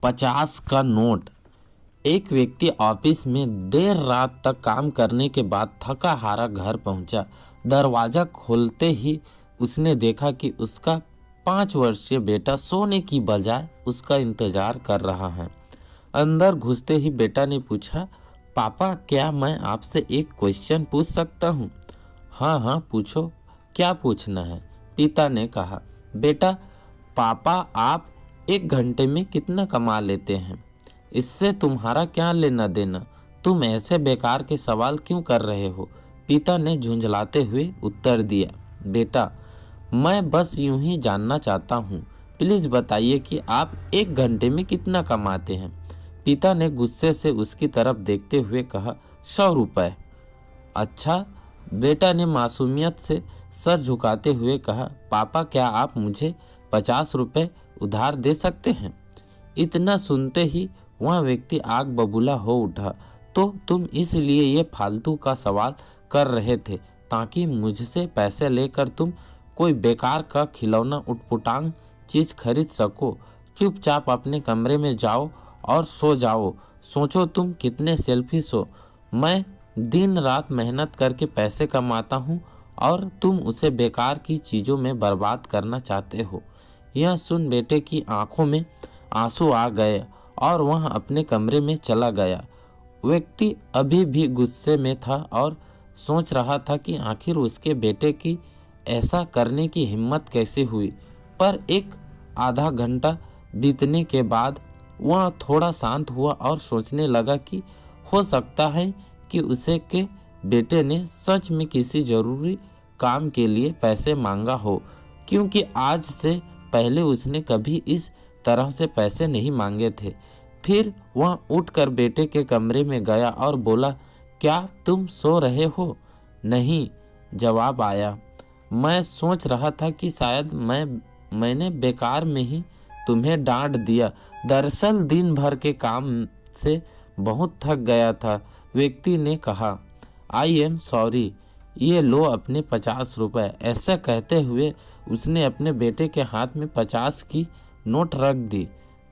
50 का नोट। एक व्यक्ति ऑफिस में देर रात तक काम करने के बाद थका हारा घर पहुंचा। दरवाजा खोलते ही उसने देखा कि उसका 5 वर्षीय बेटा सोने की बजाय उसका इंतजार कर रहा है। अंदर घुसते ही बेटा ने पूछा, पापा क्या मैं आपसे एक क्वेश्चन पूछ सकता हूँ? हाँ हाँ पूछो, क्या पूछना है? पिता ने कहा। बेटा, पापा आप 1 घंटे में कितना कमा लेते हैं? इससे तुम्हारा क्या लेना देना? तुम ऐसे बेकार के सवाल क्यों कर रहे हो? पिता ने झुंझलाते हुए उत्तर दिया, बेटा मैं बस यूं ही जानना चाहता हूँ, प्लीज बताइए कि आप 1 घंटे में कितना कमाते हैं? पिता ने गुस्से से उसकी तरफ देखते हुए कहा, 100 रुपए। अच्छा, बेटा ने मासूमियत से सर झुकाते हुए कहा, पापा क्या आप मुझे 50 रुपए उधार दे सकते हैं? इतना सुनते ही वह व्यक्ति आग बबूला हो उठा। तो तुम इसलिए ये फालतू का सवाल कर रहे थे ताकि मुझसे पैसे लेकर तुम कोई बेकार का खिलौना उटपुटांग चीज खरीद सको। चुपचाप अपने कमरे में जाओ और सो जाओ। सोचो तुम कितने सेल्फिश हो। मैं दिन रात मेहनत करके पैसे कमाता हूँ और तुम उसे बेकार की चीजों में बर्बाद करना चाहते हो। यह सुन बेटे की आंखों में आंसू आ गए और वह अपने कमरे में चला गया। व्यक्ति अभी भी गुस्से में था और सोच रहा था कि आखिर उसके बेटे की ऐसा करने की हिम्मत कैसे हुई। पर एक आधा घंटा बीतने के बाद वह थोड़ा शांत हुआ और सोचने लगा कि हो सकता है कि उसे के बेटे ने सच में किसी जरूरी काम के लिए पैसे मांगा हो, क्योंकि आज से पहले उसने कभी इस तरह से पैसे नहीं मांगे थे। फिर वह उठकर बेटे के कमरे में गया और बोला, क्या तुम सो रहे हो? नहीं, जवाब आया। मैं सोच रहा था कि शायद मैंने बेकार में ही तुम्हें डांट दिया। दरअसल दिन भर के काम से बहुत थक गया था। व्यक्ति ने कहा, आई एम सॉरी, ये लो अपने 50 रुपए। ऐसा कहते हुए उसने अपने बेटे के हाथ में 50 की नोट रख दी।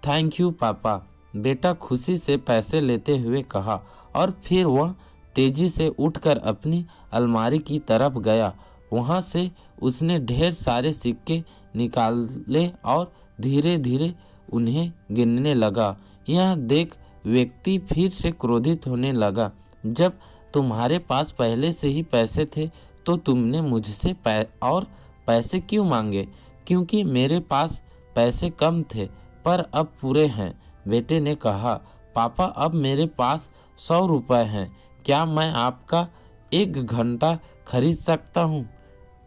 थैंक यू पापा, बेटा खुशी से पैसे लेते हुए कहा और फिर वह तेजी से उठकर अपनी अलमारी की तरफ गया। वहां से उसने ढेर सारे सिक्के निकाले और धीरे धीरे उन्हें गिनने लगा। यह देख व्यक्ति फिर से क्रोधित होने लगा। जब तुम्हारे पास पहले से ही पैसे थे तो तुमने मुझसे और पैसे क्यों मांगे? क्योंकि मेरे पास पैसे कम थे पर अब पूरे हैं, बेटे ने कहा। पापा अब मेरे पास 100 रुपए हैं, क्या मैं आपका 1 घंटा खरीद सकता हूँ?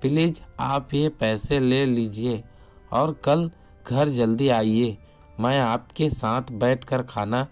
प्लीज आप ये पैसे ले लीजिए और कल घर जल्दी आइए, मैं आपके साथ बैठकर खाना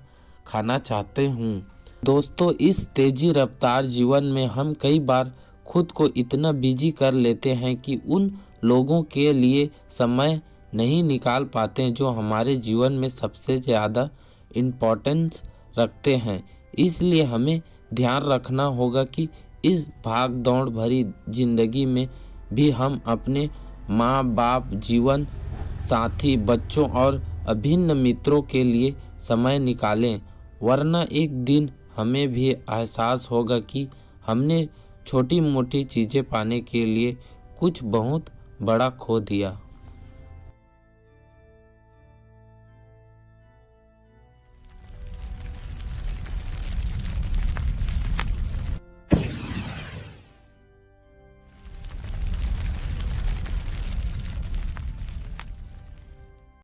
खाना चाहते हूँ। दोस्तों, इस तेजी रफ्तार जीवन में हम कई बार खुद को इतना बिजी कर लेते हैं कि उन लोगों के लिए समय नहीं निकाल पाते जो हमारे जीवन में सबसे ज़्यादा इम्पोर्टेंस रखते हैं। इसलिए हमें ध्यान रखना होगा कि इस भाग दौड़ भरी जिंदगी में भी हम अपने माँ बाप, जीवन साथी, बच्चों और अभिन्न मित्रों के लिए समय निकालें, वरना एक दिन हमें भी एहसास होगा कि हमने छोटी मोटी चीज़ें पाने के लिए कुछ बहुत बड़ा खो दिया।